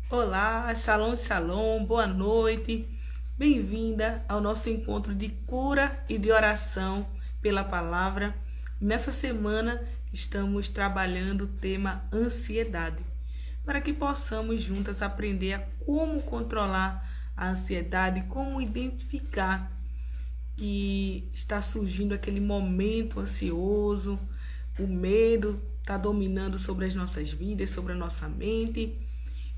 Olá, shalom, shalom, boa noite. Bem-vinda ao nosso encontro de cura e de oração pela palavra. Nessa semana estamos trabalhando o tema ansiedade, para que possamos juntas aprender a como controlar a ansiedade, como identificar que está surgindo aquele momento ansioso, o medo está dominando sobre as nossas vidas, sobre a nossa mente.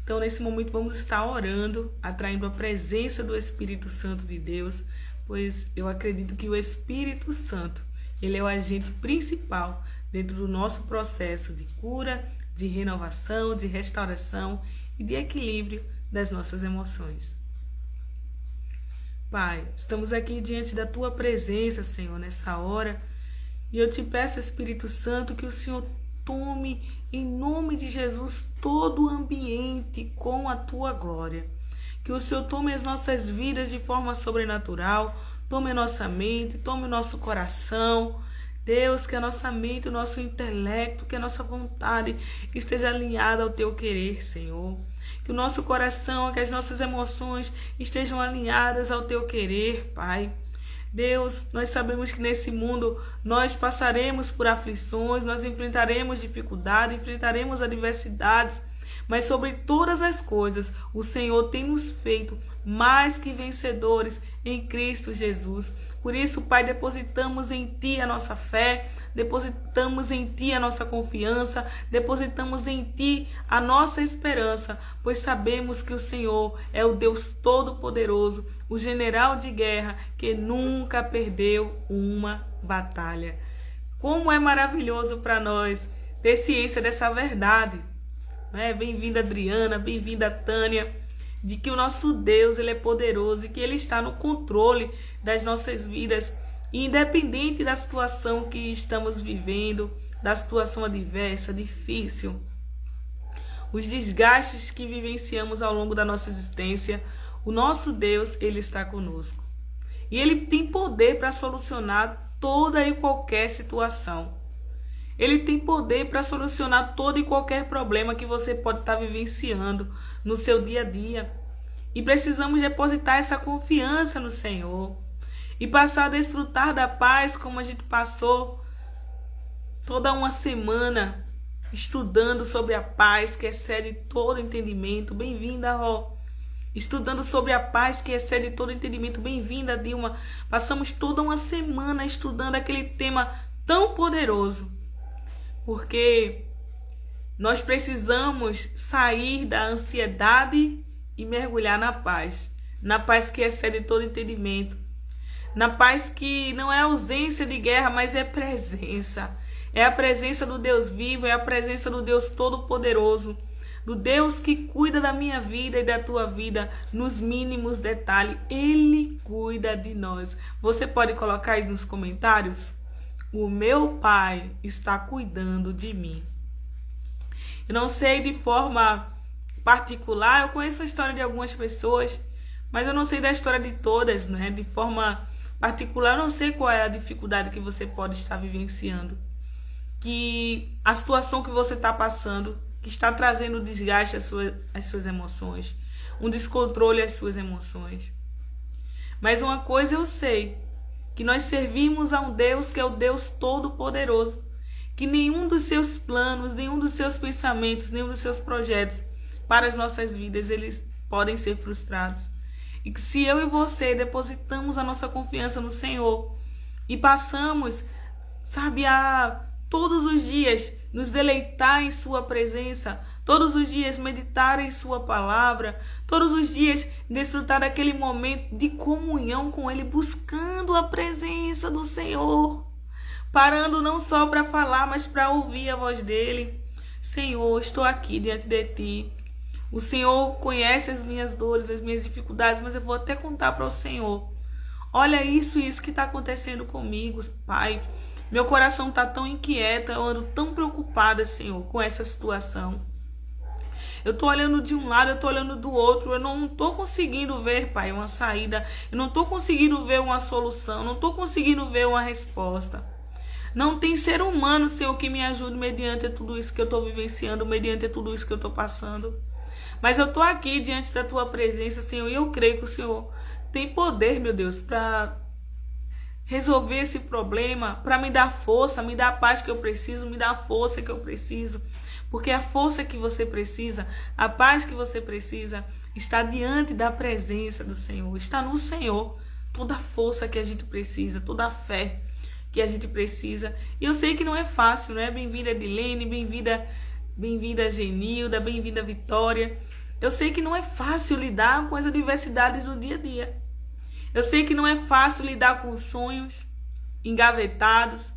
Então, nesse momento, vamos estar orando, atraindo a presença do Espírito Santo de Deus, pois eu acredito que o Espírito Santo, ele é o agente principal dentro do nosso processo de cura, de renovação, de restauração e de equilíbrio das nossas emoções. Pai, estamos aqui diante da Tua presença, Senhor, nessa hora, e eu te peço, Espírito Santo, que o Senhor tome, em nome de Jesus, todo o ambiente com a Tua glória. Que o Senhor tome as nossas vidas de forma sobrenatural, tome a nossa mente, tome o nosso coração. Deus, que a nossa mente, o nosso intelecto, que a nossa vontade esteja alinhada ao Teu querer, Senhor. Que o nosso coração, que as nossas emoções estejam alinhadas ao Teu querer, Pai. Deus, nós sabemos que nesse mundo nós passaremos por aflições, nós enfrentaremos dificuldades, enfrentaremos adversidades, mas sobre todas as coisas, o Senhor tem nos feito mais que vencedores em Cristo Jesus. Por isso, Pai, depositamos em Ti a nossa fé, depositamos em Ti a nossa confiança, depositamos em Ti a nossa esperança, pois sabemos que o Senhor é o Deus Todo-Poderoso, o general de guerra que nunca perdeu uma batalha. Como é maravilhoso para nós ter ciência dessa verdade. Bem-vinda, Adriana, bem-vinda, Tânia, de que o nosso Deus, ele é poderoso e que ele está no controle das nossas vidas, independente da situação que estamos vivendo, da situação adversa, difícil, os desgastes que vivenciamos ao longo da nossa existência. O nosso Deus, ele está conosco. E ele tem poder para solucionar toda e qualquer situação. Ele tem poder para solucionar todo e qualquer problema que você pode estar vivenciando no seu dia a dia. E precisamos depositar essa confiança no Senhor. E passar a desfrutar da paz como a gente passou toda uma semana estudando sobre a paz que excede todo entendimento. Bem-vinda, Ró. Estudando sobre a paz que excede todo entendimento. Bem-vinda, Dilma. Passamos toda uma semana estudando aquele tema tão poderoso. Porque nós precisamos sair da ansiedade e mergulhar na paz. Na paz que excede todo entendimento. Na paz que não é ausência de guerra, mas é presença. É a presença do Deus vivo, é a presença do Deus Todo-Poderoso. Do Deus que cuida da minha vida e da tua vida nos mínimos detalhes. Ele cuida de nós. Você pode colocar aí nos comentários? O meu Pai está cuidando de mim. Eu não sei de forma particular, eu conheço a história de algumas pessoas, mas eu não sei da história de todas, né? De forma particular, eu não sei qual é a dificuldade que você pode estar vivenciando. Que a situação que você está passando, que está trazendo desgaste às suas emoções, um descontrole às suas emoções. Mas uma coisa eu sei, que nós servimos a um Deus que é o Deus Todo-Poderoso, que nenhum dos seus planos, nenhum dos seus pensamentos, nenhum dos seus projetos para as nossas vidas, eles podem ser frustrados. E que se eu e você depositamos a nossa confiança no Senhor e passamos, a todos os dias nos deleitar em sua presença, todos os dias meditar em sua palavra, todos os dias desfrutar daquele momento de comunhão com ele, buscando a presença do Senhor, parando não só para falar, mas para ouvir a voz dele. Senhor, estou aqui diante de ti. O Senhor conhece as minhas dores, as minhas dificuldades, mas eu vou até contar para o Senhor. Olha isso que está acontecendo comigo, Pai. Meu coração está tão inquieto, eu ando tão preocupada, Senhor, com essa situação. Eu estou olhando de um lado, eu estou olhando do outro, eu não estou conseguindo ver, Pai, uma saída, eu não estou conseguindo ver uma solução, não estou conseguindo ver uma resposta. Não tem ser humano, Senhor, que me ajude mediante tudo isso que eu estou vivenciando, mediante tudo isso que eu estou passando. Mas eu tô aqui diante da tua presença, Senhor, e eu creio que o Senhor tem poder, meu Deus, para resolver esse problema, para me dar força, me dar a paz que eu preciso, me dar a força que eu preciso. Porque a força que você precisa, a paz que você precisa, está diante da presença do Senhor, está no Senhor. Toda a força que a gente precisa, toda a fé que a gente precisa. E eu sei que não é fácil, né? Bem-vinda Edilene, bem-vinda Genilda, bem-vinda Vitória. Eu sei que não é fácil lidar com as adversidades do dia a dia. Eu sei que não é fácil lidar com sonhos engavetados,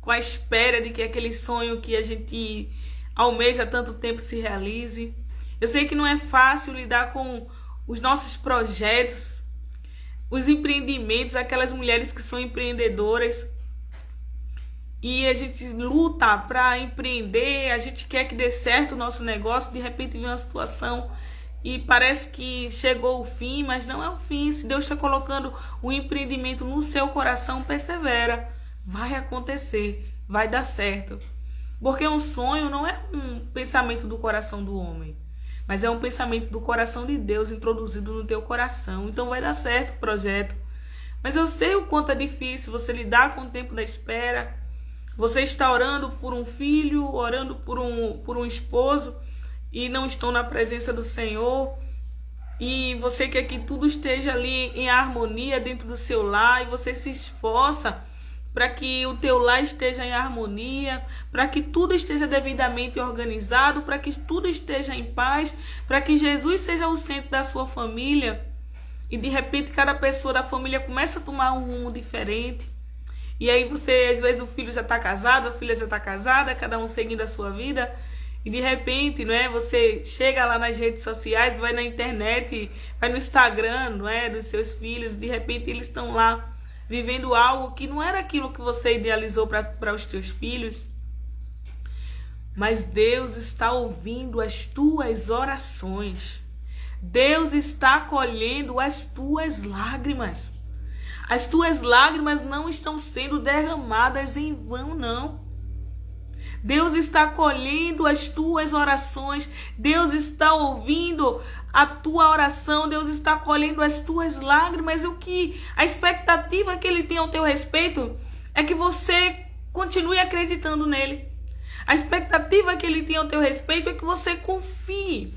com a espera de que aquele sonho que a gente almeja há tanto tempo se realize. Eu sei que não é fácil lidar com os nossos projetos, os empreendimentos, aquelas mulheres que são empreendedoras e a gente luta para empreender, a gente quer que dê certo o nosso negócio, de repente vem uma situação e parece que chegou o fim, mas não é o fim. Se Deus está colocando um empreendimento no seu coração, persevera, vai acontecer, vai dar certo. Porque um sonho não é um pensamento do coração do homem, mas é um pensamento do coração de Deus introduzido no teu coração. Então vai dar certo o projeto. Mas eu sei o quanto é difícil você lidar com o tempo da espera. Você está orando por um filho, orando por um esposo e não estão na presença do Senhor. E você quer que tudo esteja ali em harmonia dentro do seu lar e você se esforça para que o teu lar esteja em harmonia, para que tudo esteja devidamente organizado, para que tudo esteja em paz, para que Jesus seja o centro da sua família. E de repente cada pessoa da família começa a tomar um rumo diferente. E aí você, às vezes o filho já está casado, a filha já está casada, cada um seguindo a sua vida. E de repente, não é, você chega lá nas redes sociais, vai na internet, vai no Instagram, não é, dos seus filhos, de repente eles estão lá vivendo algo que não era aquilo que você idealizou para os teus filhos. Mas Deus está ouvindo as tuas orações. Deus está acolhendo as tuas lágrimas. As tuas lágrimas não estão sendo derramadas em vão, não. Deus está acolhendo as tuas orações. Deus está ouvindo a tua oração. Deus está acolhendo as tuas lágrimas. A expectativa que Ele tem ao teu respeito é que você continue acreditando nele. A expectativa que Ele tem ao teu respeito é que você confie.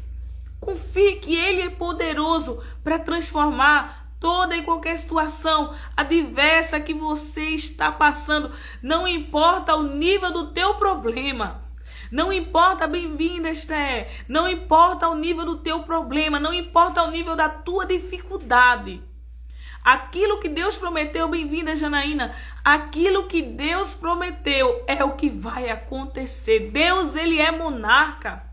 Confie que Ele é poderoso para transformar toda e qualquer situação adversa que você está passando. Não importa o nível do teu problema. Não importa, bem-vinda, Esther. Não importa o nível do teu problema. Não importa o nível da tua dificuldade. Aquilo que Deus prometeu, bem-vinda, Janaína. Aquilo que Deus prometeu é o que vai acontecer. Deus, Ele é monarca.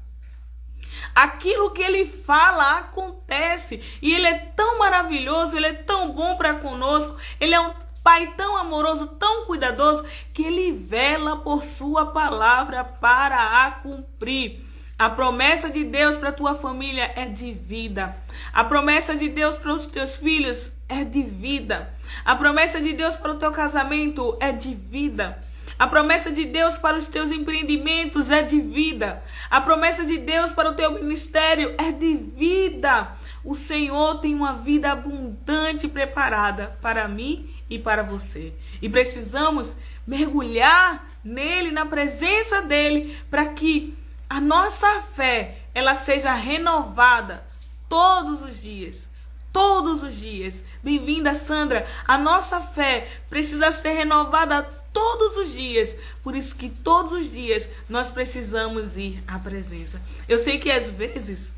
Aquilo que Ele fala acontece. E Ele é tão maravilhoso, Ele é tão bom para conosco. Ele é um Pai tão amoroso, tão cuidadoso, que Ele vela por sua palavra para a cumprir. A promessa de Deus para a tua família é de vida. A promessa de Deus para os teus filhos é de vida. A promessa de Deus para o teu casamento é de vida. A promessa de Deus para os teus empreendimentos é de vida. A promessa de Deus para o teu ministério é de vida. O Senhor tem uma vida abundante preparada para mim e para você. E precisamos mergulhar nele, na presença dele, para que a nossa fé ela seja renovada todos os dias. Todos os dias. Bem-vinda, Sandra. A nossa fé precisa ser renovada todos os dias. Por isso que todos os dias nós precisamos ir à presença. Eu sei que às vezes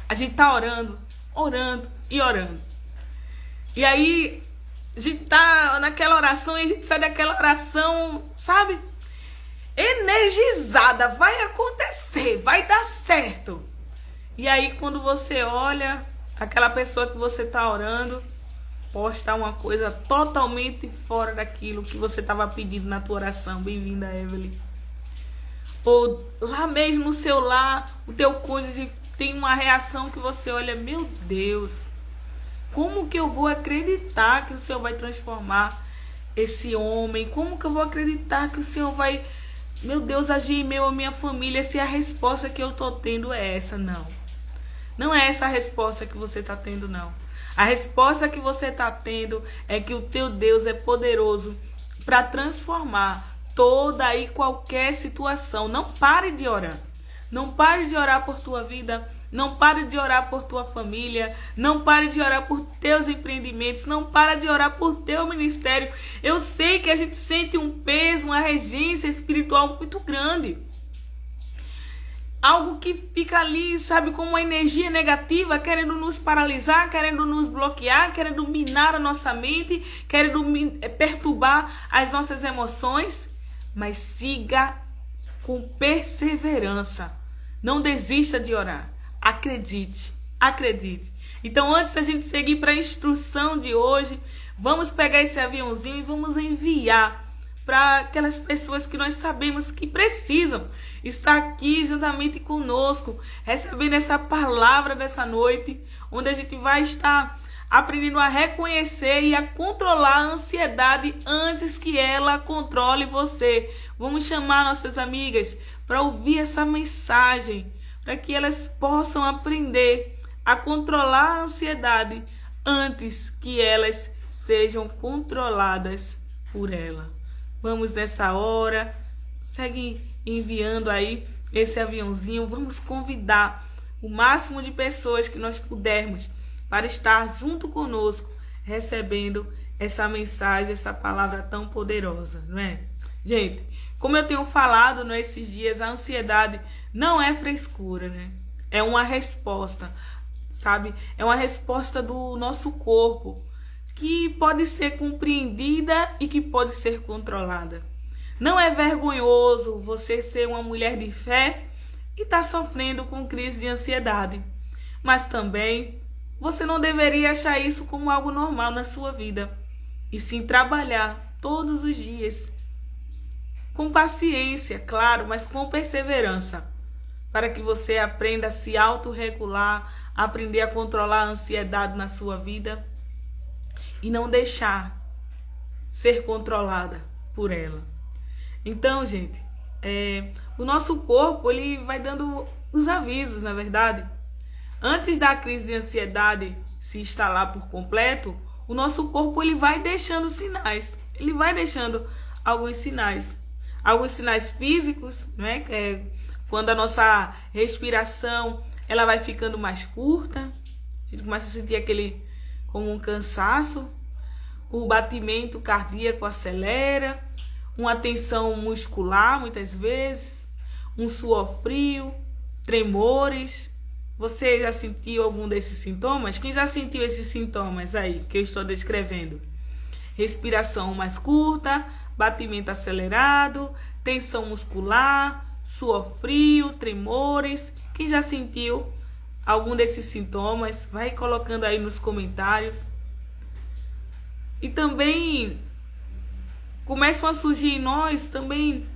a gente tá orando e orando. E aí a gente tá naquela oração e a gente sai daquela oração, sabe? Energizada, vai acontecer, vai dar certo. E aí quando você olha, aquela pessoa que você tá orando posta uma coisa totalmente fora daquilo que você estava pedindo na tua oração. Bem-vinda, Evelyn. Ou lá mesmo no seu lar, o teu cônjuge tem uma reação que você olha, meu Deus, como que eu vou acreditar que o Senhor vai transformar esse homem? Como que eu vou acreditar que o Senhor vai, meu Deus, agir em meio à minha família se a resposta que eu tô tendo é essa? Não. Não é essa a resposta que você está tendo, não. A resposta que você está tendo é que o teu Deus é poderoso para transformar toda e qualquer situação. Não pare de orar. Não pare de orar por tua vida. Não pare de orar por tua família. Não pare de orar por teus empreendimentos. Não pare de orar por teu ministério. Eu sei que a gente sente um peso, uma regência espiritual muito grande. Algo que fica ali, sabe, como uma energia negativa, querendo nos paralisar, querendo nos bloquear, querendo minar a nossa mente, querendo perturbar as nossas emoções. Mas siga com perseverança. Não desista de orar. Acredite, acredite. Então, antes da gente seguir para a instrução de hoje, vamos pegar esse aviãozinho e vamos enviar para aquelas pessoas que nós sabemos que precisam estar aqui juntamente conosco, recebendo essa palavra dessa noite, onde a gente vai estar aprendendo a reconhecer e a controlar a ansiedade antes que ela controle você. Vamos chamar nossas amigas para ouvir essa mensagem, para que elas possam aprender a controlar a ansiedade antes que elas sejam controladas por ela. Vamos nessa hora, segue enviando aí esse aviãozinho, vamos convidar o máximo de pessoas que nós pudermos para estar junto conosco, recebendo essa mensagem, essa palavra tão poderosa, não é? Gente, como eu tenho falado nesses dias, a ansiedade não é frescura, né? É uma resposta, sabe? É uma resposta do nosso corpo, que pode ser compreendida e que pode ser controlada. Não é vergonhoso você ser uma mulher de fé e estar sofrendo com crise de ansiedade. Mas também você não deveria achar isso como algo normal na sua vida. E sim trabalhar todos os dias. Com paciência, claro, mas com perseverança. Para que você aprenda a se autorregular, aprender a controlar a ansiedade na sua vida. E não deixar ser controlada por ela. Então, gente, o nosso corpo ele vai dando os avisos, na verdade. Antes da crise de ansiedade se instalar por completo, o nosso corpo ele vai deixando sinais. Ele vai deixando alguns sinais. Alguns sinais físicos, né? Quando a nossa respiração ela vai ficando mais curta. A gente começa a sentir aquele como um cansaço. O batimento cardíaco acelera. Uma tensão muscular, muitas vezes. Um suor frio. Tremores. Você já sentiu algum desses sintomas? Quem já sentiu esses sintomas aí que eu estou descrevendo? Respiração mais curta, batimento acelerado, tensão muscular, suor frio, tremores. Quem já sentiu algum desses sintomas? Vai colocando aí nos comentários. E também começam a surgir em nós também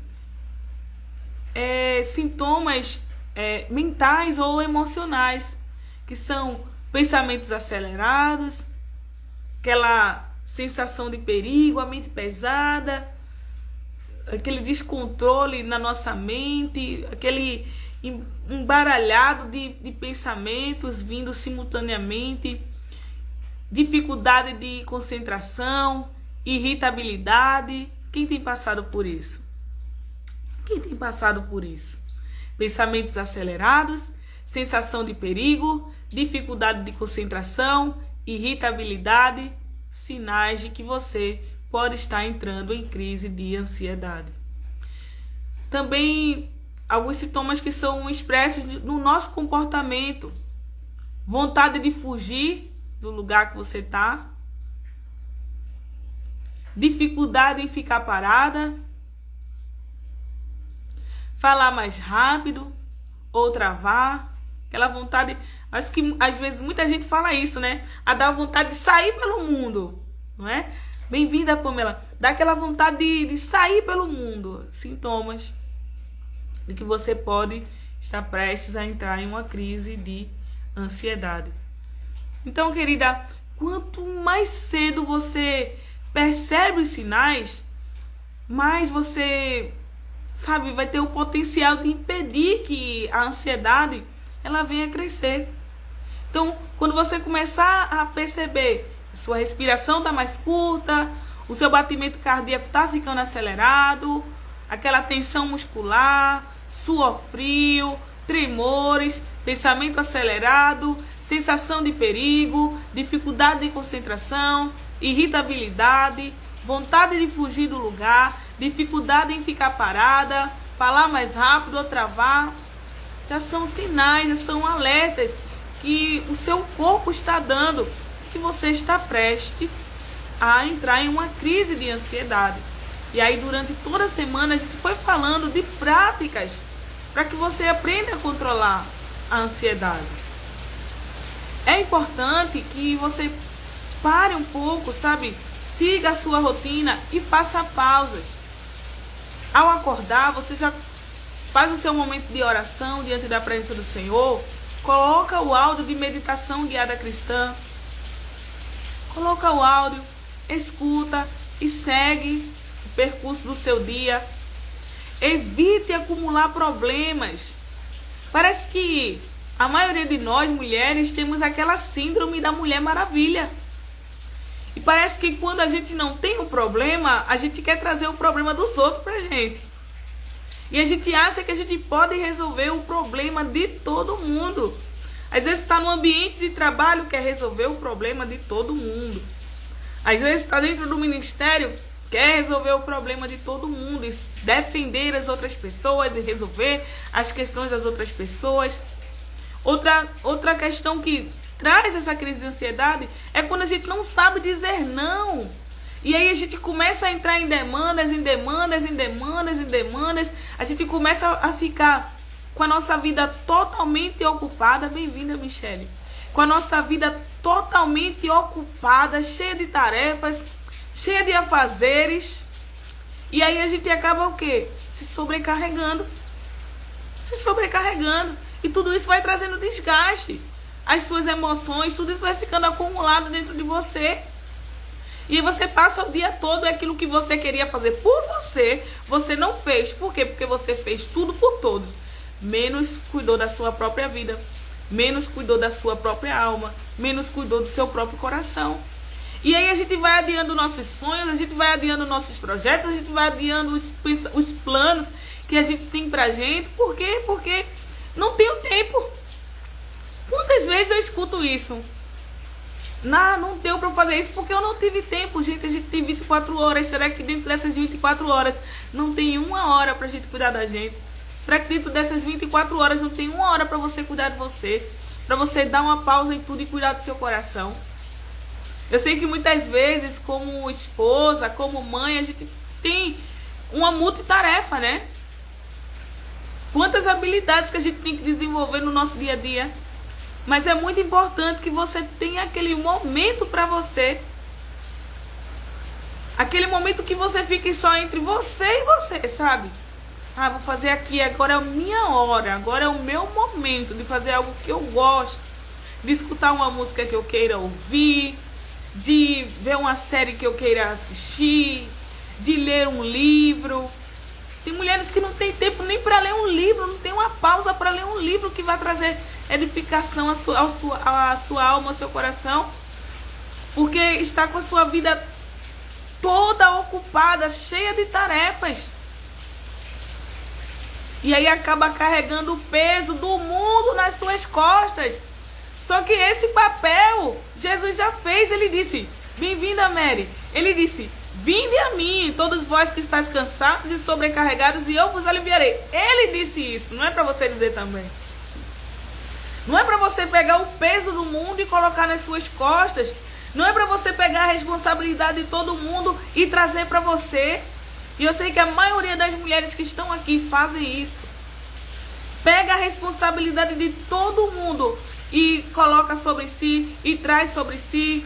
sintomas mentais ou emocionais, que são pensamentos acelerados, aquela sensação de perigo, a mente pesada, aquele descontrole na nossa mente, aquele embaralhado de pensamentos vindo simultaneamente, dificuldade de concentração, irritabilidade. Quem tem passado por isso? Quem tem passado por isso? Pensamentos acelerados, sensação de perigo, dificuldade de concentração, irritabilidade, sinais de que você pode estar entrando em crise de ansiedade. Também alguns sintomas que são expressos no nosso comportamento. Vontade de fugir do lugar que você está. Dificuldade em ficar parada. Falar mais rápido ou travar. Aquela vontade, acho que às vezes muita gente fala isso, né? A dar vontade de sair pelo mundo, não é? Bem-vinda, Pamela. Dá aquela vontade de sair pelo mundo. Sintomas de que você pode estar prestes a entrar em uma crise de ansiedade. Então, querida, quanto mais cedo você percebe os sinais, mais você, sabe, vai ter o potencial de impedir que a ansiedade ela venha crescer. Então, quando você começar a perceber, sua respiração está mais curta, o seu batimento cardíaco está ficando acelerado, aquela tensão muscular, suor frio, tremores, pensamento acelerado, sensação de perigo, dificuldade de concentração, irritabilidade, vontade de fugir do lugar, dificuldade em ficar parada, falar mais rápido ou travar, já são sinais, já são alertas que o seu corpo está dando, que você está prestes a entrar em uma crise de ansiedade. E aí durante toda a semana a gente foi falando de práticas para que você aprenda a controlar a ansiedade. É importante que você pare um pouco, sabe? Siga a sua rotina e faça pausas. Ao acordar, você já faz o seu momento de oração diante da presença do Senhor. Coloca o áudio de meditação guiada cristã. Coloca o áudio, escuta e segue o percurso do seu dia. Evite acumular problemas. Parece que a maioria de nós, mulheres, temos aquela síndrome da Mulher Maravilha. E parece que quando a gente não tem um problema, a gente quer trazer o problema dos outros pra gente. E a gente acha que a gente pode resolver o problema de todo mundo. Às vezes está no ambiente de trabalho, quer resolver o problema de todo mundo. Às vezes está dentro do ministério, quer resolver o problema de todo mundo. E defender as outras pessoas e resolver as questões das outras pessoas. Outra questão que traz essa crise de ansiedade é quando a gente não sabe dizer não. E aí a gente começa a entrar em demandas, a gente começa a ficar com a nossa vida totalmente ocupada. Bem-vinda, Michele. Com a nossa vida totalmente ocupada, cheia de tarefas, cheia de afazeres. E aí a gente acaba o quê? Se sobrecarregando. E tudo isso vai trazendo desgaste. As suas emoções, tudo isso vai ficando acumulado dentro de você. E você passa o dia todo aquilo que você queria fazer por você, você não fez. Por quê? Porque você fez tudo por todos. Menos cuidou da sua própria vida, menos cuidou da sua própria alma, menos cuidou do seu próprio coração. E aí a gente vai adiando nossos sonhos, a gente vai adiando nossos projetos, a gente vai adiando os planos que a gente tem pra gente. Por quê? Porque não tenho tempo. Quantas vezes eu escuto isso? Não deu para fazer isso porque eu não tive tempo. Gente, a gente tem 24 horas. Será que dentro dessas 24 horas não tem uma hora para a gente cuidar da gente? Será que dentro dessas 24 horas não tem uma hora para você cuidar de você? Para você dar uma pausa em tudo e cuidar do seu coração? Eu sei que muitas vezes, como esposa, como mãe, a gente tem uma multitarefa, né? Quantas habilidades que a gente tem que desenvolver no nosso dia a dia. Mas é muito importante que você tenha aquele momento para você. Aquele momento que você fique só entre você e você, sabe? Vou fazer aqui, agora é a minha hora, agora é o meu momento de fazer algo que eu gosto. De escutar uma música que eu queira ouvir, de ver uma série que eu queira assistir, de ler um livro. Tem mulheres que não tem tempo nem para ler um livro, não tem uma pausa para ler um livro que vai trazer edificação à sua alma, ao seu coração, porque está com a sua vida toda ocupada, cheia de tarefas, e aí acaba carregando o peso do mundo nas suas costas. Só que esse papel Jesus já fez. Ele disse: bem-vinda, Mary. Ele disse: vinde a mim, todos vós que estáis cansados e sobrecarregados, e eu vos aliviarei. Ele disse isso, não é para você dizer também. Não é para você pegar o peso do mundo e colocar nas suas costas. Não é para você pegar a responsabilidade de todo mundo e trazer para você. E eu sei que a maioria das mulheres que estão aqui fazem isso. Pega a responsabilidade de todo mundo e coloca sobre si e traz sobre si.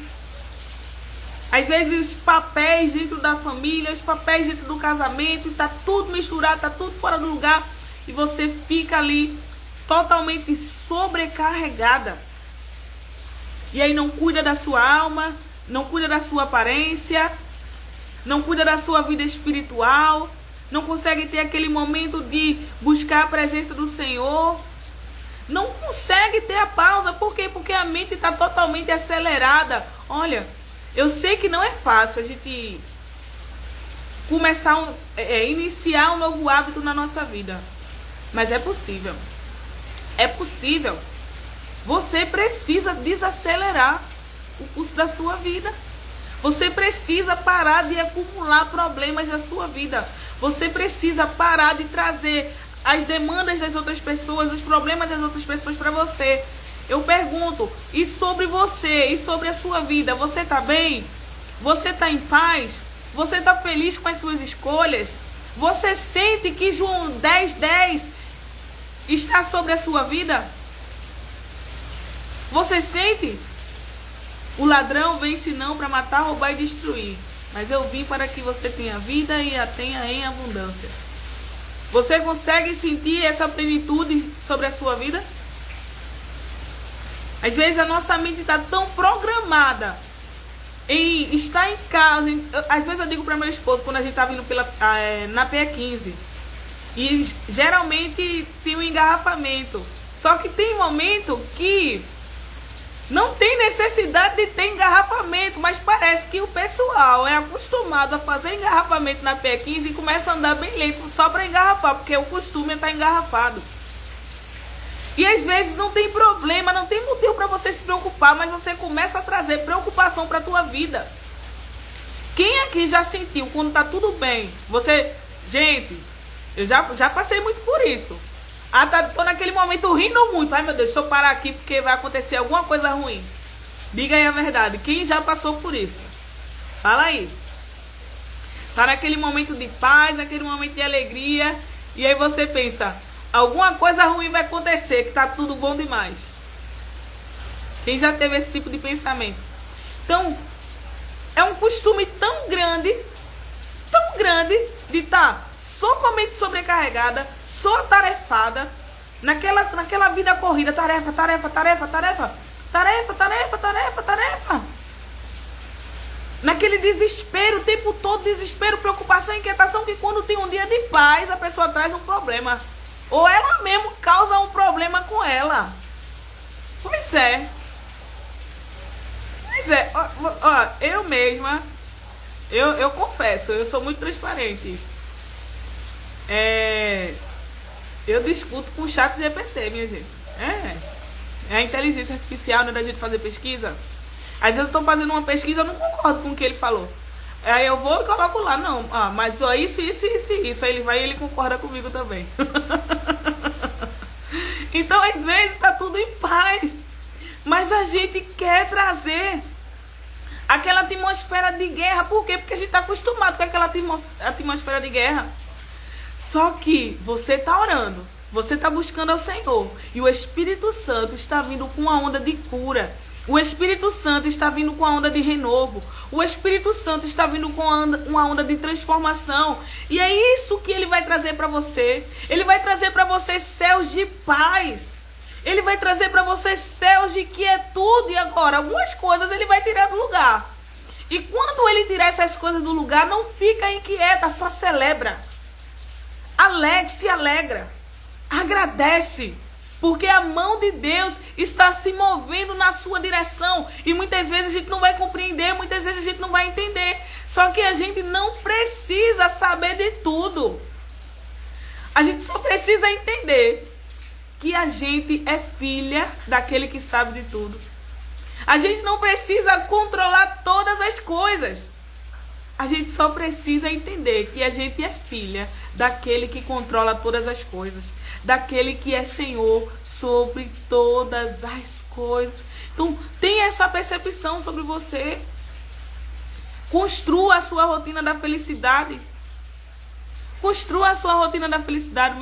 Às vezes os papéis dentro da família, os papéis dentro do casamento, está tudo misturado, está tudo fora do lugar. E você fica ali totalmente sobrecarregada. E aí não cuida da sua alma, não cuida da sua aparência, não cuida da sua vida espiritual, não consegue ter aquele momento de buscar a presença do Senhor, não consegue ter a pausa. Por quê? Porque minha mente está totalmente acelerada. Olha, eu sei que não é fácil a gente começar, iniciar um novo hábito na nossa vida. Mas é possível. É possível. Você precisa desacelerar o curso da sua vida. Você precisa parar de acumular problemas na sua vida. Você precisa parar de trazer as demandas das outras pessoas, os problemas das outras pessoas para você. Eu pergunto, e sobre você, e sobre a sua vida, você está bem? Você está em paz? Você está feliz com as suas escolhas? Você sente que João 10:10 está sobre a sua vida? Você sente? O ladrão vem senão para matar, roubar e destruir. Mas eu vim para que você tenha vida e a tenha em abundância. Você consegue sentir essa plenitude sobre a sua vida? Às vezes a nossa mente está tão programada em estar em casa. Às vezes eu digo para meu esposo, quando a gente está vindo na PE15, e geralmente tem um engarrafamento. Só que tem momento que não tem necessidade de ter engarrafamento, mas parece que o pessoal é acostumado a fazer engarrafamento na PE15 e começa a andar bem lento só para engarrafar, porque o costume é estar engarrafado. E às vezes não tem problema, não tem motivo para você se preocupar, mas você começa a trazer preocupação para a tua vida. Quem aqui já sentiu quando está tudo bem? Gente, eu já passei muito por isso. Tô naquele momento rindo muito. Ai meu Deus, deixa eu parar aqui porque vai acontecer alguma coisa ruim. Diga aí a verdade. Quem já passou por isso? Fala aí. Tá naquele momento de paz, naquele momento de alegria. E aí você pensa, alguma coisa ruim vai acontecer, que tá tudo bom demais. Quem já teve esse tipo de pensamento? Então, é um costume tão grande de estar somente sobrecarregada, só atarefada, naquela vida corrida, tarefa. Naquele desespero, o tempo todo, desespero, preocupação, inquietação, que quando tem um dia de paz, a pessoa traz um problema. Ou ela mesmo causa um problema com ela. Pois é. Ó, eu mesma, eu confesso, eu sou muito transparente. Eu discuto com o ChatGPT, minha gente. É a inteligência artificial, né, da gente fazer pesquisa. Às vezes eu estou fazendo uma pesquisa, eu não concordo com o que ele falou. Aí eu vou e coloco lá, não, mas só isso. Aí ele vai e ele concorda comigo também. Então, às vezes, está tudo em paz. Mas a gente quer trazer aquela atmosfera de guerra. Por quê? Porque a gente está acostumado com aquela atmosfera de guerra. Só que você está orando, você está buscando ao Senhor. E o Espírito Santo está vindo com uma onda de cura. O Espírito Santo está vindo com a onda de renovo. O Espírito Santo está vindo com uma onda de transformação. E é isso que ele vai trazer para você. Ele vai trazer para você céus de paz. Ele vai trazer para você céus de quietude. E agora, algumas coisas ele vai tirar do lugar. E quando ele tirar essas coisas do lugar, não fica inquieta, só celebra. Se alegra. Agradece. Porque a mão de Deus está se movendo na sua direção. E muitas vezes a gente não vai compreender, muitas vezes a gente não vai entender. Só que a gente não precisa saber de tudo. A gente só precisa entender que a gente é filha daquele que sabe de tudo. A gente não precisa controlar todas as coisas. A gente só precisa entender que a gente é filha daquele que controla todas as coisas. Daquele que é Senhor sobre todas as coisas. Então, tenha essa percepção sobre você. Construa a sua rotina da felicidade. Construa a sua rotina da felicidade.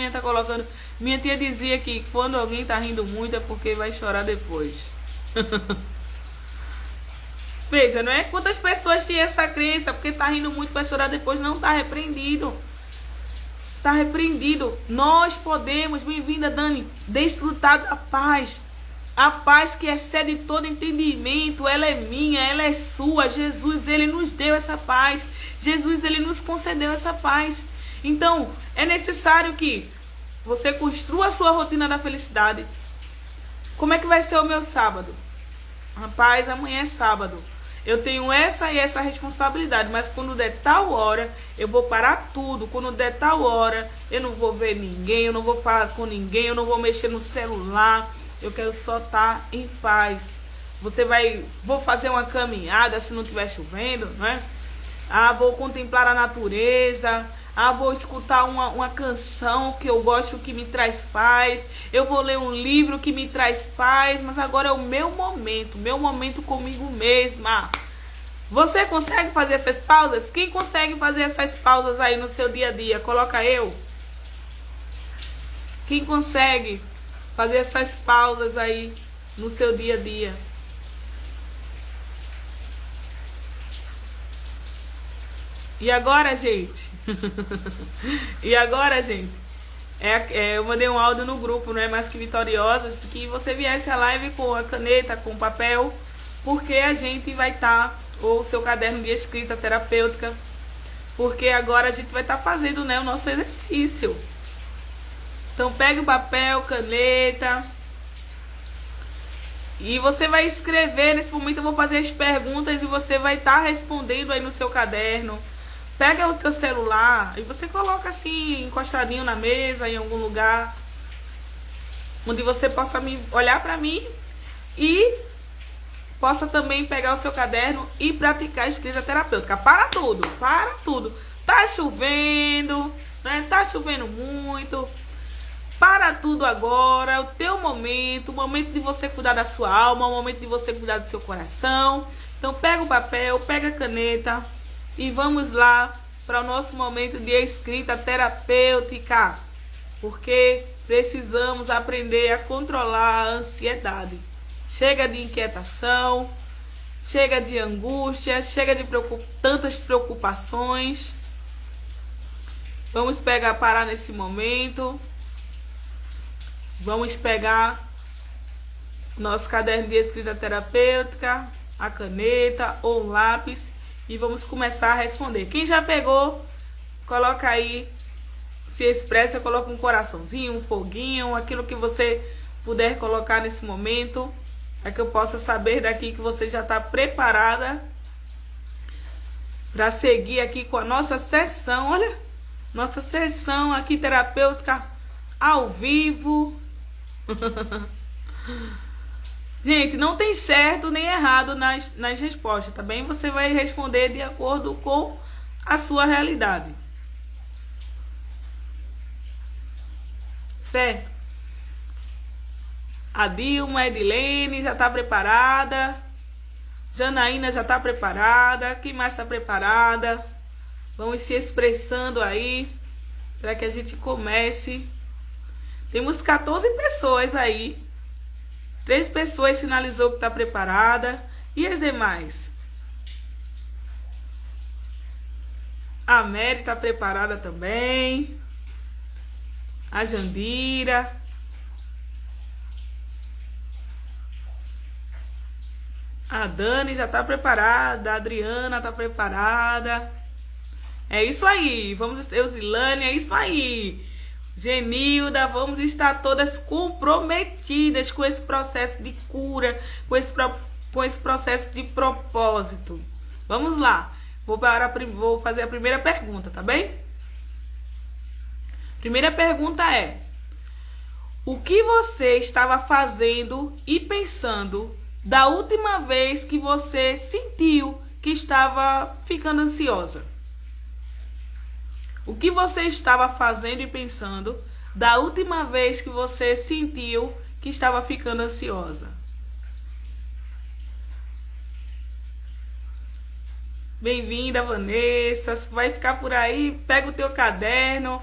Minha tia dizia que quando alguém está rindo muito é porque vai chorar depois. Veja, não é? Quantas pessoas têm essa crença? Porque está rindo muito, vai chorar depois. Não, está repreendido. Está repreendido. Nós podemos, bem-vinda Dani, desfrutar da paz. A paz que excede todo entendimento. Ela é minha, ela é sua. Jesus, ele nos deu essa paz. Jesus, ele nos concedeu essa paz. Então, é necessário que você construa a sua rotina da felicidade. Como é que vai ser o meu sábado? rapaz, amanhã é sábado. Eu tenho essa e essa responsabilidade, mas quando der tal hora, eu vou parar tudo. Quando der tal hora, eu não vou ver ninguém, eu não vou falar com ninguém, eu não vou mexer no celular. Eu quero só estar em paz. Vou fazer uma caminhada se não estiver chovendo, né? Vou contemplar a natureza. Vou escutar uma canção que eu gosto, que me traz paz. Eu vou ler um livro que me traz paz. Mas agora é o meu momento comigo mesma. Você consegue fazer essas pausas? Quem consegue fazer essas pausas aí no seu dia a dia? Coloca eu. Quem consegue fazer essas pausas aí no seu dia a dia? E agora, gente? E agora, gente? Eu mandei um áudio no grupo, não é mais que Vitoriosas, que você viesse a live com a caneta, com o papel, porque a gente vai estar, ou o seu caderno de escrita terapêutica, porque agora a gente vai estar fazendo, né, o nosso exercício. Então pegue o papel, caneta, e você vai escrever. Nesse momento eu vou fazer as perguntas e você vai estar respondendo aí no seu caderno. Pega o teu celular e você coloca assim, encostadinho na mesa, em algum lugar, onde você possa olhar para mim e possa também pegar o seu caderno e praticar a escrita terapêutica. Para tudo. Tá chovendo, né? Tá chovendo muito. Para tudo agora, é o teu momento, o momento de você cuidar da sua alma, o momento de você cuidar do seu coração. Então pega o papel, pega a caneta e vamos lá para o nosso momento de escrita terapêutica, porque precisamos aprender a controlar a ansiedade. Chega de inquietação, chega de angústia, chega de tantas preocupações. Vamos parar nesse momento. Vamos pegar nosso caderno de escrita terapêutica, a caneta ou um lápis e vamos começar a responder. Quem já pegou, coloca aí, se expressa, coloca um coraçãozinho, um foguinho, aquilo que você puder colocar nesse momento, para que eu possa saber daqui que você já está preparada para seguir aqui com a nossa sessão. Olha, nossa sessão aqui terapêutica ao vivo. Gente, não tem certo nem errado nas respostas, tá bem? Você vai responder de acordo com a sua realidade. Certo? A Dilma, a Edilene já tá preparada. Janaína já tá preparada. Quem mais tá preparada? Vamos se expressando aí para que a gente comece. Temos 14 pessoas aí. 3 pessoas sinalizou que está preparada. E as demais? A Mary está preparada também. A Jandira. A Dani já está preparada. A Adriana está preparada. É isso aí. Vamos, Eusilane, é isso aí. Genilda, vamos estar todas comprometidas com esse processo de cura, com esse processo de propósito. Vamos lá. Vou fazer a primeira pergunta, tá bem? Primeira pergunta é: o que você estava fazendo e pensando da última vez que você sentiu que estava ficando ansiosa? O que você estava fazendo e pensando da última vez que você sentiu que estava ficando ansiosa? Bem-vinda, Vanessa. Vai ficar por aí, pega o teu caderno,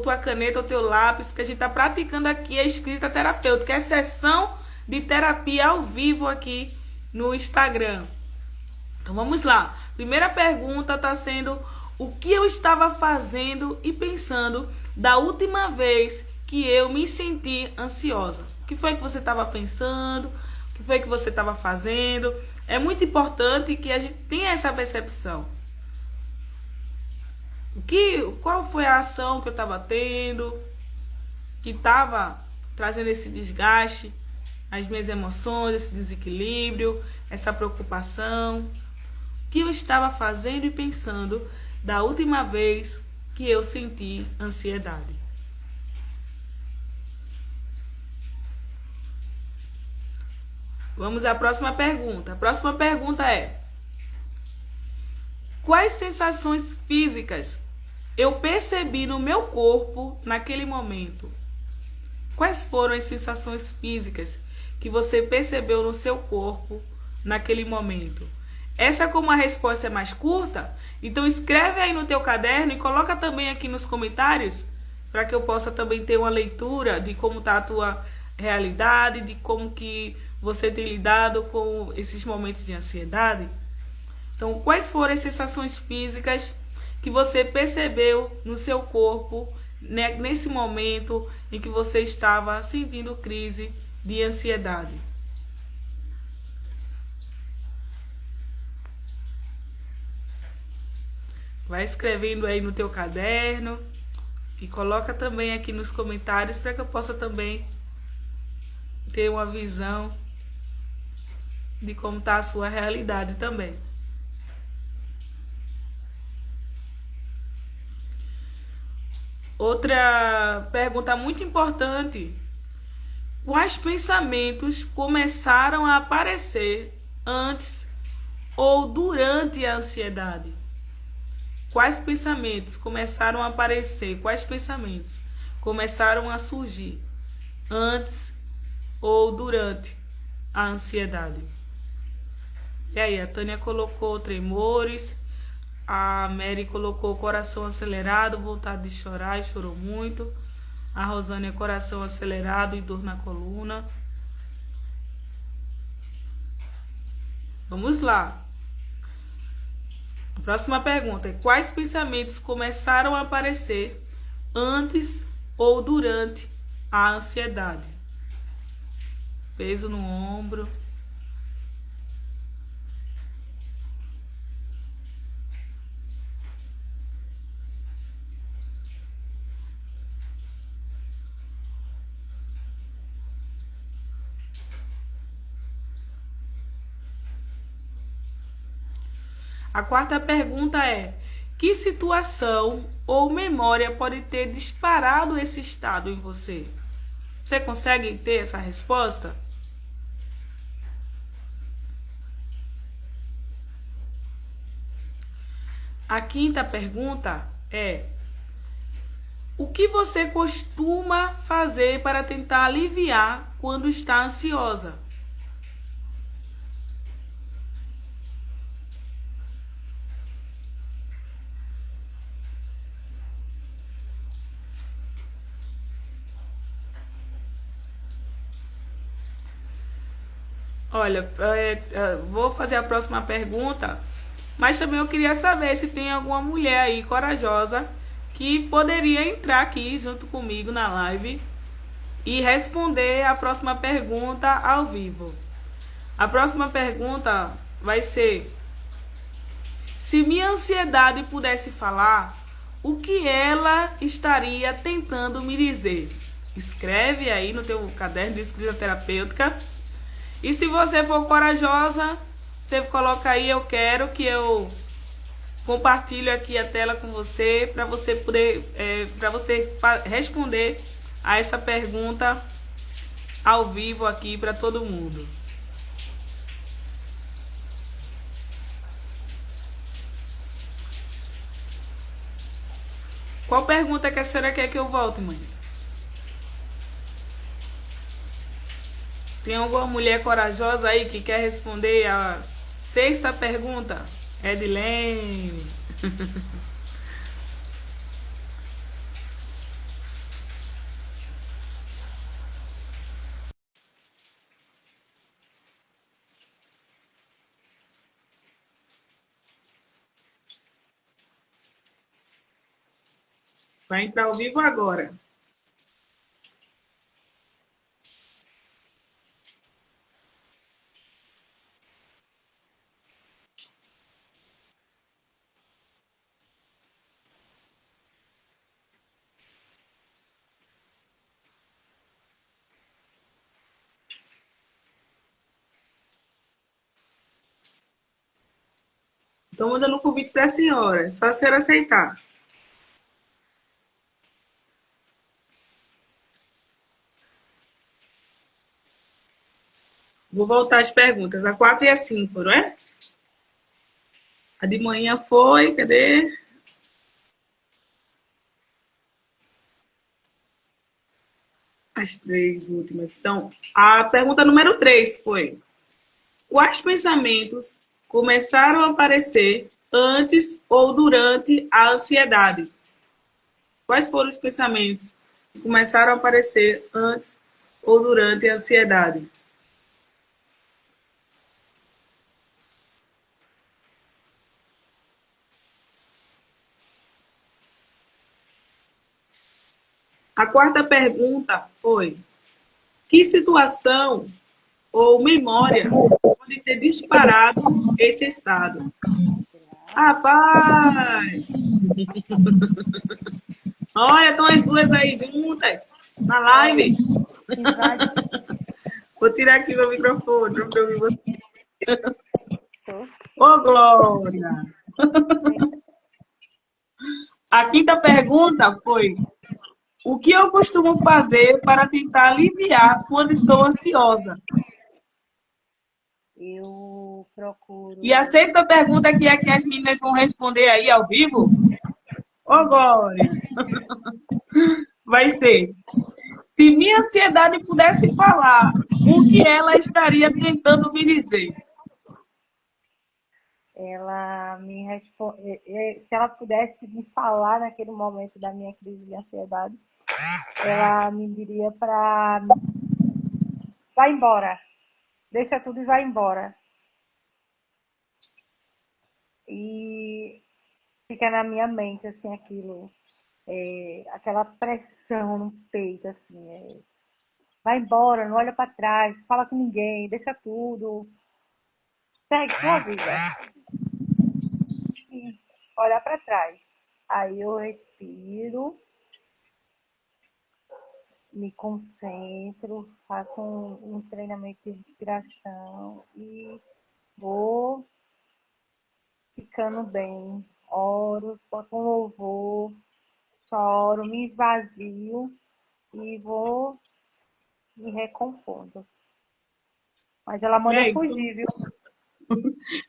tua caneta ou teu lápis, que a gente está praticando aqui a escrita terapêutica. É sessão de terapia ao vivo aqui no Instagram. Então vamos lá. Primeira pergunta está sendo: o que eu estava fazendo e pensando da última vez que eu me senti ansiosa? O que foi que você estava pensando? O que foi que você estava fazendo? É muito importante que a gente tenha essa percepção. Qual foi a ação que eu estava tendo, que estava trazendo esse desgaste as minhas emoções, esse desequilíbrio, essa preocupação. O que eu estava fazendo e pensando da última vez que eu senti ansiedade? Vamos à próxima pergunta. A próxima pergunta é: quais sensações físicas eu percebi no meu corpo naquele momento? Quais foram as sensações físicas que você percebeu no seu corpo naquele momento? Essa, como a resposta é mais curta, então escreve aí no teu caderno e coloca também aqui nos comentários para que eu possa também ter uma leitura de como está a tua realidade, de como que você tem lidado com esses momentos de ansiedade. Então, quais foram as sensações físicas que você percebeu no seu corpo, né, nesse momento em que você estava sentindo crise de ansiedade? Vai escrevendo aí no teu caderno e coloca também aqui nos comentários para que eu possa também ter uma visão de como está a sua realidade também. Outra pergunta muito importante: quais pensamentos começaram a aparecer antes ou durante a ansiedade? Quais pensamentos começaram a aparecer? Quais pensamentos começaram a surgir antes ou durante a ansiedade? E aí, a Tânia colocou tremores, a Mary colocou coração acelerado, vontade de chorar e chorou muito. A Rosânia, coração acelerado e dor na coluna. Vamos lá. A próxima pergunta é: quais pensamentos começaram a aparecer antes ou durante a ansiedade? Peso no ombro. A quarta pergunta é: que situação ou memória pode ter disparado esse estado em você? Você consegue ter essa resposta? A quinta pergunta é: o que você costuma fazer para tentar aliviar quando está ansiosa? Olha, vou fazer a próxima pergunta, mas também eu queria saber se tem alguma mulher aí corajosa que poderia entrar aqui junto comigo na live e responder a próxima pergunta ao vivo. A próxima pergunta vai ser: se minha ansiedade pudesse falar, o que ela estaria tentando me dizer? Escreve aí no teu caderno de escrita terapêutica. E se você for corajosa, você coloca aí: eu quero que eu compartilhe aqui a tela com você para você poder responder a essa pergunta ao vivo aqui para todo mundo. Qual pergunta que a senhora quer que eu volte, mãe? Tem alguma mulher corajosa aí que quer responder a sexta pergunta? Edilene. Vai entrar ao vivo agora. Estou mandando um convite para a senhora. É só a senhora aceitar. Vou voltar às perguntas. A 4 e a 5, não é? A de manhã foi, cadê? As 3 últimas. Então, a pergunta número 3 foi: quais pensamentos começaram a aparecer antes ou durante a ansiedade? Quais foram os pensamentos que começaram a aparecer antes ou durante a ansiedade? A quarta pergunta foi: que situação ou memória pode ter disparado esse estado? Rapaz! Olha, estão as duas aí juntas, na live. Vou tirar aqui meu microfone para eu ouvir você. Ô, Glória! A quinta pergunta foi: o que eu costumo fazer para tentar aliviar quando estou ansiosa? Eu procuro. E a sexta pergunta que é que as meninas vão responder aí ao vivo? Ô, Glória! Vai ser: se minha ansiedade pudesse falar, o que ela estaria tentando me dizer? Ela me responde. Se ela pudesse me falar naquele momento da minha crise de ansiedade, ela me diria para vai embora, deixa tudo e vai embora. E fica na minha mente assim aquilo, aquela pressão no peito assim, vai embora, não olha para trás, não fala com ninguém, deixa tudo, segue sua vida e olha para trás. Aí eu respiro, me concentro, faço um treinamento de respiração e vou ficando bem. Oro, boto um louvor, choro, me esvazio e vou me recompondo. Mas ela manda eu É isso. fugir, viu?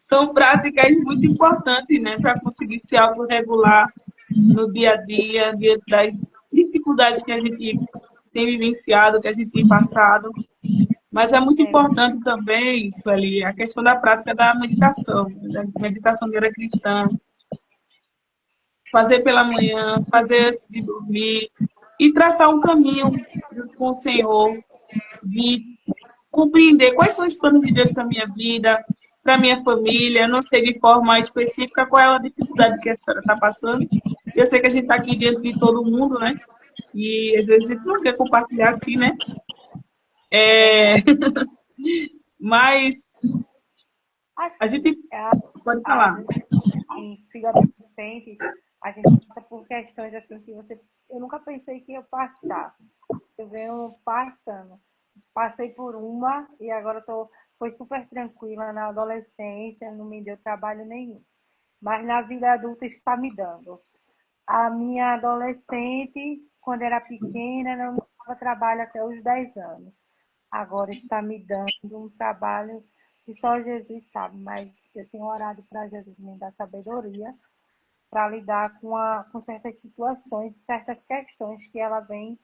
São práticas muito importantes, né, para conseguir se autorregular no dia a dia, diante das dificuldades que a gente tem vivenciado, que a gente tem passado. Mas é muito importante também, Sueli, a questão da prática da meditação diária cristã, fazer pela manhã, fazer antes de dormir, e traçar um caminho junto com o Senhor, de compreender quais são os planos de Deus para a minha vida, para a minha família. Eu não sei de forma específica qual é a dificuldade que a senhora está passando. Eu sei que a gente está aqui diante de todo mundo, né? E às vezes a gente não quer compartilhar assim, né? É... Mas a Assim, gente pode falar. em filho adolescente, a gente passa por questões assim que eu nunca pensei que ia passar. Eu venho passando. Passei por uma e agora foi super tranquila na adolescência, não me deu trabalho nenhum. Mas na vida adulta está me dando. A minha adolescente, quando era pequena, não me dava trabalho até os 10 anos. Agora está me dando um trabalho que só Jesus sabe, mas eu tenho orado para Jesus me dar sabedoria para lidar com certas situações, certas questões que ela vem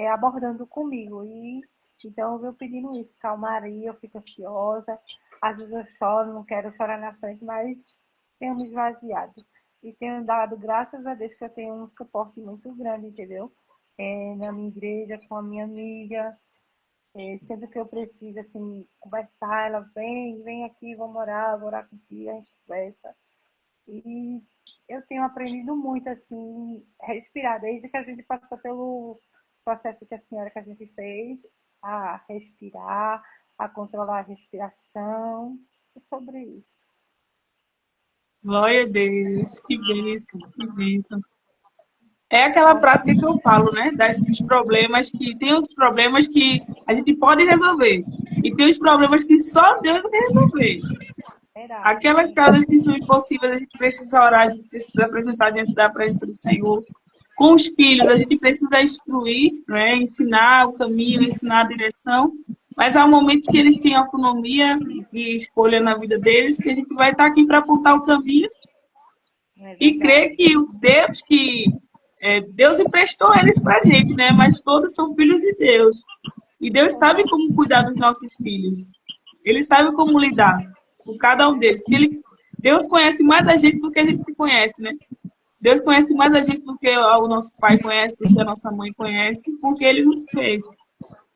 abordando comigo. E então eu venho pedindo isso, calmaria, eu fico ansiosa, às vezes eu choro, não quero chorar na frente, mas tenho me esvaziado. E tenho dado graças a Deus que eu tenho um suporte muito grande, entendeu? Na minha igreja, com a minha amiga, sempre que eu preciso, assim, conversar, ela vem aqui, vou orar contigo, a gente conversa. E eu tenho aprendido muito, assim, respirar, desde que a gente passou pelo processo que a gente fez, a respirar, a controlar a respiração, é sobre isso. Glória a Deus, que bênção, que bênção. É aquela prática que eu falo, né? Dos problemas que tem os problemas que a gente pode resolver e tem os problemas que só Deus vai resolver. Verdade. Aquelas causas que são impossíveis, a gente precisa orar, a gente precisa apresentar diante da presença do Senhor. Com os filhos, a gente precisa instruir, né? Ensinar o caminho, ensinar a direção. Mas há momentos que eles têm autonomia de escolha na vida deles, que a gente vai estar aqui para apontar o caminho e crer que o Deus Deus emprestou eles para a gente, né? Mas todos são filhos de Deus. E Deus sabe como cuidar dos nossos filhos. Ele sabe como lidar com cada um deles. Deus conhece mais a gente do que a gente se conhece, né? Deus conhece mais a gente do que o nosso pai conhece, do que a nossa mãe conhece, porque ele nos fez.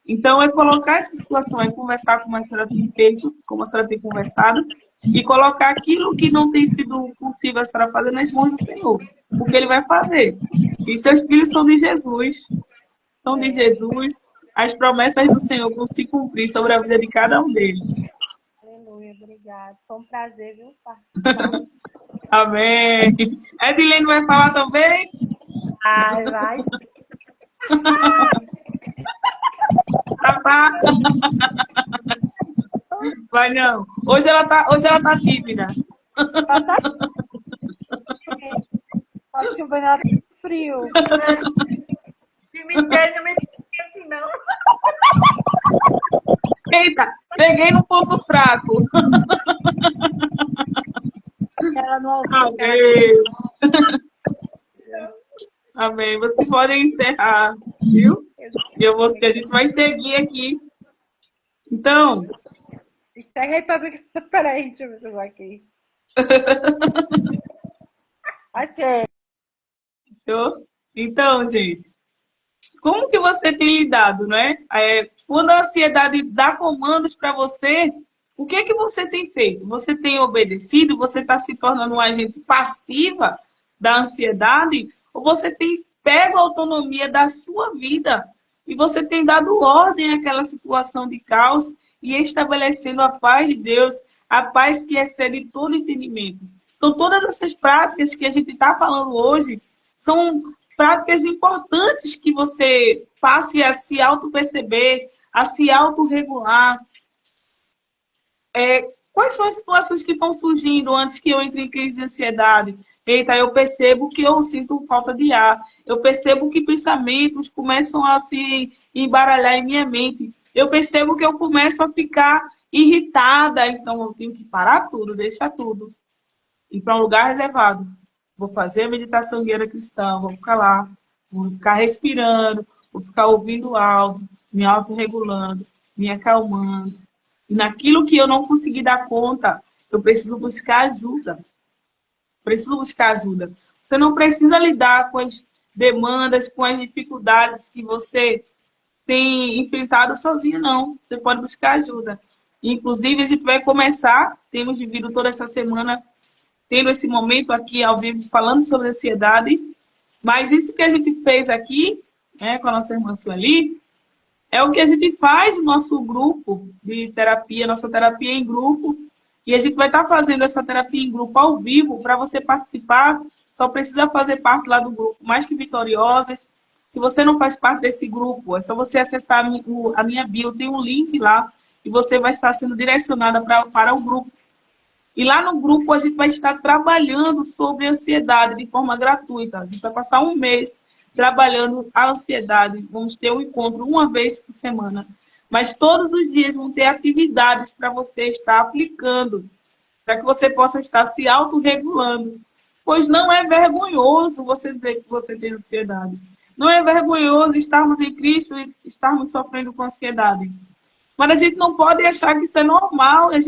Então, é colocar essa situação, é conversar como a senhora tem feito, como a senhora tem conversado, e colocar aquilo que não tem sido possível a senhora fazer nas mãos do Senhor, porque Ele vai fazer. E seus filhos são de Jesus, são de Jesus, as promessas do Senhor vão se cumprir sobre a vida de cada um deles. Aleluia, obrigada. Foi um prazer, viu, participar. Amém. Edilene vai falar também? Ai, vai. Tá. Vai não. Hoje ela tá tímida. Ela tá Tá chovendo, ela tá frio. Timidez não me esquece, não. Eita, peguei no ponto fraco. Ela não Amém. Amém. Vocês podem encerrar, viu? A gente vai seguir aqui. Então. Encerra aí pra ver. Peraí, deixa eu ver se eu vou aqui. Achei. Fechou? Então, gente, como que você tem lidado, né? Quando a ansiedade dá comandos para você, o que é que você tem feito? Você tem obedecido? Você está se tornando um agente passiva da ansiedade? Ou você tem pego a autonomia da sua vida e você tem dado ordem àquela situação de caos e estabelecendo a paz de Deus, a paz que excede todo entendimento? Então, todas essas práticas que a gente está falando hoje são práticas importantes que você passe a se auto-perceber, a se autorregular. Quais são as situações que estão surgindo antes que eu entre em crise de ansiedade? Eita, eu percebo que eu sinto falta de ar. Eu percebo que pensamentos começam a se embaralhar em minha mente. Eu percebo que eu começo a ficar irritada. Então, eu tenho que parar tudo, deixar tudo. Ir para um lugar reservado. Vou fazer a meditação guiada cristã, vou ficar lá, vou ficar respirando, vou ficar ouvindo áudio, me autorregulando, me acalmando. E naquilo que eu não consegui dar conta, eu preciso buscar ajuda. Preciso buscar ajuda. Você não precisa lidar com as demandas, com as dificuldades que você tem enfrentado sozinho, não. Você pode buscar ajuda. Inclusive, a gente vai começar, temos vivido toda essa semana tendo esse momento aqui ao vivo falando sobre ansiedade, mas isso que a gente fez aqui, né, com a nossa irmã Sueli, é o que a gente faz no nosso grupo de terapia, nossa terapia em grupo, e a gente vai estar fazendo essa terapia em grupo ao vivo. Para você participar, só precisa fazer parte lá do grupo Mais Que Vitoriosas. Se você não faz parte desse grupo, é só você acessar a minha bio, tem um link lá, e você vai estar sendo direcionada para o grupo. E lá no grupo a gente vai estar trabalhando sobre ansiedade de forma gratuita. A gente vai passar um mês trabalhando a ansiedade. Vamos ter um encontro uma vez por semana. Mas todos os dias vão ter atividades para você estar aplicando, para que você possa estar se autorregulando. Pois não é vergonhoso você dizer que você tem ansiedade. Não é vergonhoso estarmos em Cristo e estarmos sofrendo com ansiedade. Mas a gente não pode achar que isso é normal. A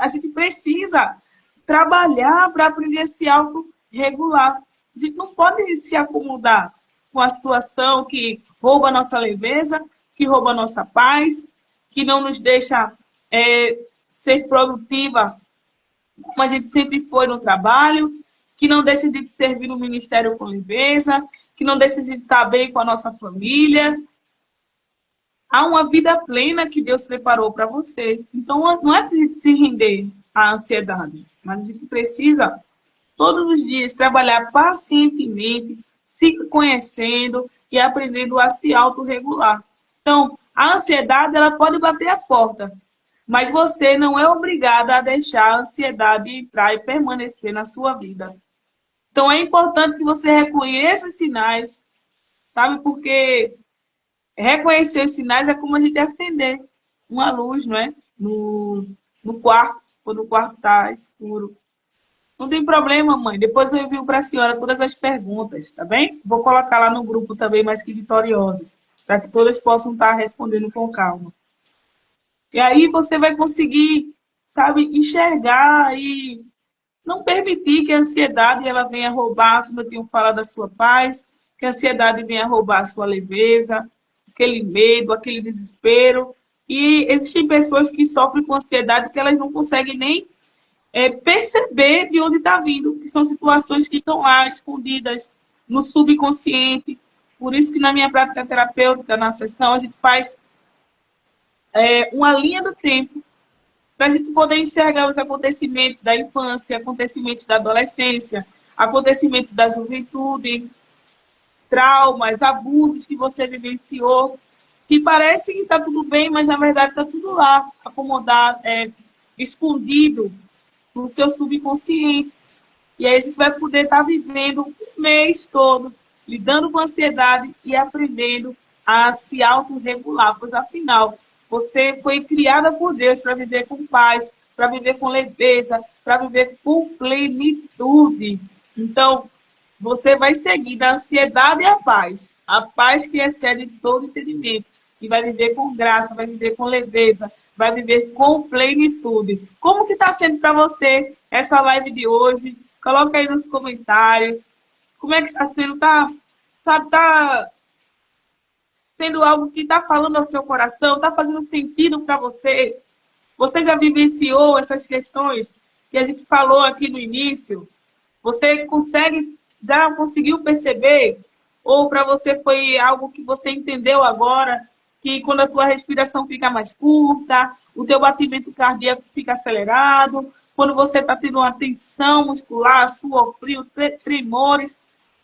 gente precisa trabalhar para aprender a se autorregular. A gente não pode se acomodar com a situação que rouba a nossa leveza, que rouba a nossa paz, que não nos deixa ser produtiva como a gente sempre foi no trabalho, que não deixa de servir no ministério com leveza, que não deixa de estar bem com a nossa família. Há uma vida plena que Deus preparou para você. Então, não é para a gente se render à ansiedade, mas a gente precisa, todos os dias, trabalhar pacientemente, se conhecendo e aprendendo a se autorregular. Então, a ansiedade ela pode bater a porta, Mas você não é obrigada a deixar a ansiedade entrar e permanecer na sua vida. Então é importante que você reconheça os sinais, sabe? Porque reconhecer os sinais é como a gente acender uma luz, não é? No quarto, quando o quarto está escuro. Não tem problema, mãe. Depois eu envio para a senhora todas as perguntas, tá bem? Vou colocar lá no grupo também, mais que vitoriosos, para que todas possam estar respondendo com calma. E aí você vai conseguir, sabe, enxergar e não permitir que a ansiedade ela venha roubar, como eu tinha falado, a sua paz, que a ansiedade venha roubar a sua leveza, aquele medo, aquele desespero. E existem pessoas que sofrem com ansiedade que elas não conseguem nem perceber de onde está vindo, que são situações que estão lá escondidas no subconsciente. Por isso que na minha prática terapêutica, na sessão, a gente faz uma linha do tempo para a gente poder enxergar os acontecimentos da infância, acontecimentos da adolescência, acontecimentos da juventude, traumas, abusos que você vivenciou, que parece que está tudo bem, mas na verdade está tudo lá, acomodado, escondido no seu subconsciente. E aí a gente vai poder estar vivendo o mês todo, lidando com a ansiedade e aprendendo a se autorregular, pois afinal, você foi criada por Deus para viver com paz, para viver com leveza, para viver com plenitude. Então, você vai seguir da ansiedade e a paz que excede todo entendimento, e vai viver com graça, vai viver com leveza, vai viver com plenitude. Como que está sendo para você essa live de hoje? Coloca aí nos comentários. Como é que está sendo? Tá sendo algo que está falando ao seu coração? Está fazendo sentido para você? Você já vivenciou essas questões que a gente falou aqui no início? Você já conseguiu perceber? Ou para você foi algo que você entendeu agora, que quando a tua respiração fica mais curta, o teu batimento cardíaco fica acelerado, quando você está tendo uma tensão muscular, suor frio, tremores,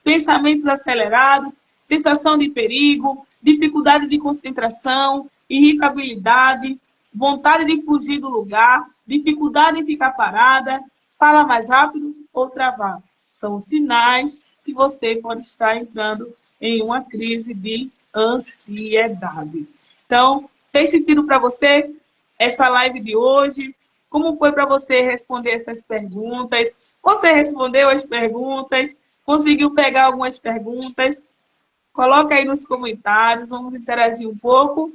pensamentos acelerados, sensação de perigo, dificuldade de concentração, irritabilidade, vontade de fugir do lugar, dificuldade em ficar parada, fala mais rápido ou travar. São sinais que você pode estar entrando em uma crise de ansiedade. Então, fez sentido para você essa live de hoje? Como foi para você responder essas perguntas? Você respondeu as perguntas? Conseguiu pegar algumas perguntas? Coloca aí nos comentários, vamos interagir um pouco,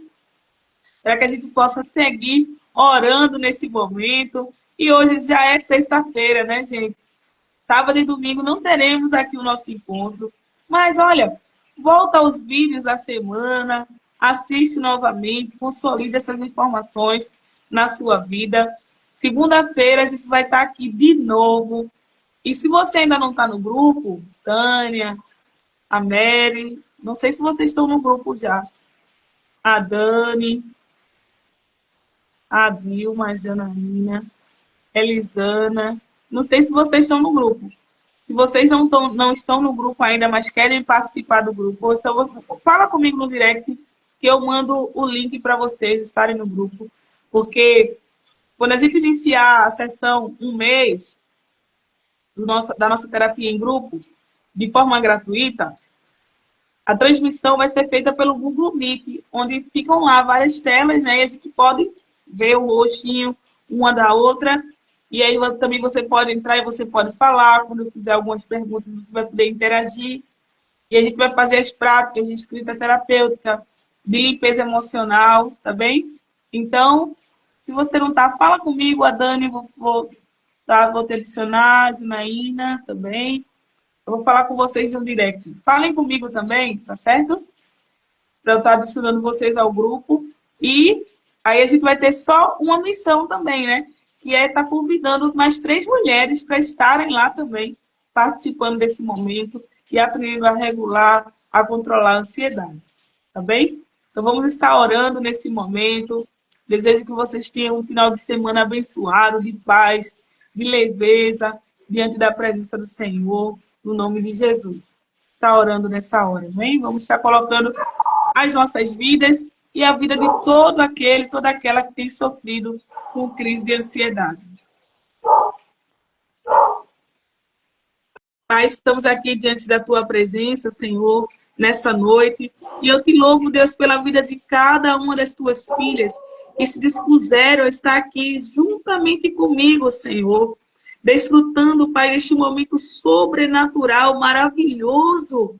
para que a gente possa seguir orando nesse momento. E hoje já é sexta-feira, né, gente? Sábado e domingo não teremos aqui o nosso encontro. Mas, olha, volta aos vídeos da semana, assiste novamente, consolida essas informações na sua vida. Segunda-feira a gente vai estar aqui de novo. E se você ainda não está no grupo, Tânia, a Mary, não sei se vocês estão no grupo já, a Dani, a Dilma, a Janaína, Elisana, não sei se vocês estão no grupo. Se vocês não estão no grupo ainda, mas querem participar do grupo, fala comigo no direct que eu mando o link para vocês estarem no grupo. Porque quando a gente iniciar a sessão um mês da nossa terapia em grupo, de forma gratuita, a transmissão vai ser feita pelo Google Meet, onde ficam lá várias telas, né? E a gente pode ver o rostinho uma da outra. E aí também você pode entrar e você pode falar. Quando eu fizer algumas perguntas, você vai poder interagir. E a gente vai fazer as práticas de escrita terapêutica, de limpeza emocional, tá bem? Então, se você não tá, fala comigo, a Dani, vou te adicionar, a Janaína também. Eu vou falar com vocês no direct. Falem comigo também, tá certo? Para eu estar adicionando vocês ao grupo. E aí a gente vai ter só uma missão também, né? Que é estar convidando mais 3 mulheres para estarem lá também, participando desse momento e aprendendo a regular, a controlar a ansiedade. Tá bem? Então vamos estar orando nesse momento. Desejo que vocês tenham um final de semana abençoado, de paz, de leveza, diante da presença do Senhor, no nome de Jesus. Está orando nessa hora, amém? Vamos estar colocando as nossas vidas e a vida de todo aquele, toda aquela que tem sofrido com crise de ansiedade. Pai, estamos aqui diante da tua presença, Senhor, nessa noite. E eu te louvo, Deus, pela vida de cada uma das tuas filhas que se dispuseram a estar aqui juntamente comigo, Senhor, desfrutando, Pai, deste momento sobrenatural, maravilhoso,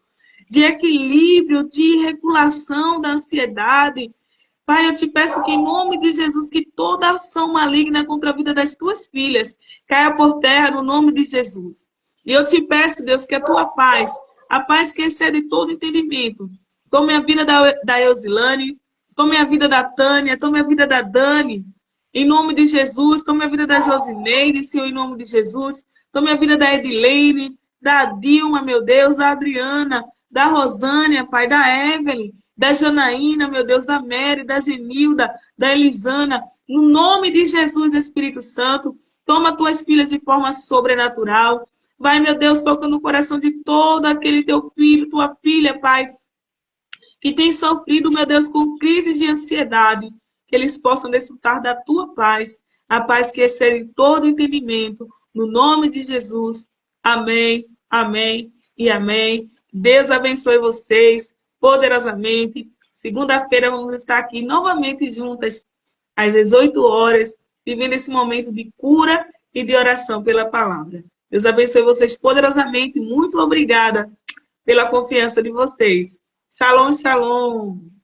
de equilíbrio, de regulação da ansiedade. Pai, eu te peço que, em nome de Jesus, que toda ação maligna contra a vida das tuas filhas caia por terra no nome de Jesus. E eu te peço, Deus, que a tua paz, a paz que excede todo entendimento, tome a vida da Eusilane, tome a vida da Tânia, tome a vida da Dani, em nome de Jesus, tome a vida da Josineide, Senhor, em nome de Jesus, tome a vida da Edilene, da Dilma, meu Deus, da Adriana, da Rosânia, Pai, da Evelyn, da Janaína, meu Deus, da Mary, da Genilda, da Elisana, no nome de Jesus, Espírito Santo, toma tuas filhas de forma sobrenatural. Vai, meu Deus, toca no coração de todo aquele teu filho, tua filha, Pai, que tem sofrido, meu Deus, com crises de ansiedade, que eles possam desfrutar da tua paz, a paz que excede todo entendimento, no nome de Jesus. Amém, amém e amém. Deus abençoe vocês poderosamente. Segunda-feira vamos estar aqui novamente juntas, às 18 horas, vivendo esse momento de cura e de oração pela palavra. Deus abençoe vocês poderosamente. Muito obrigada pela confiança de vocês. Shalom, shalom.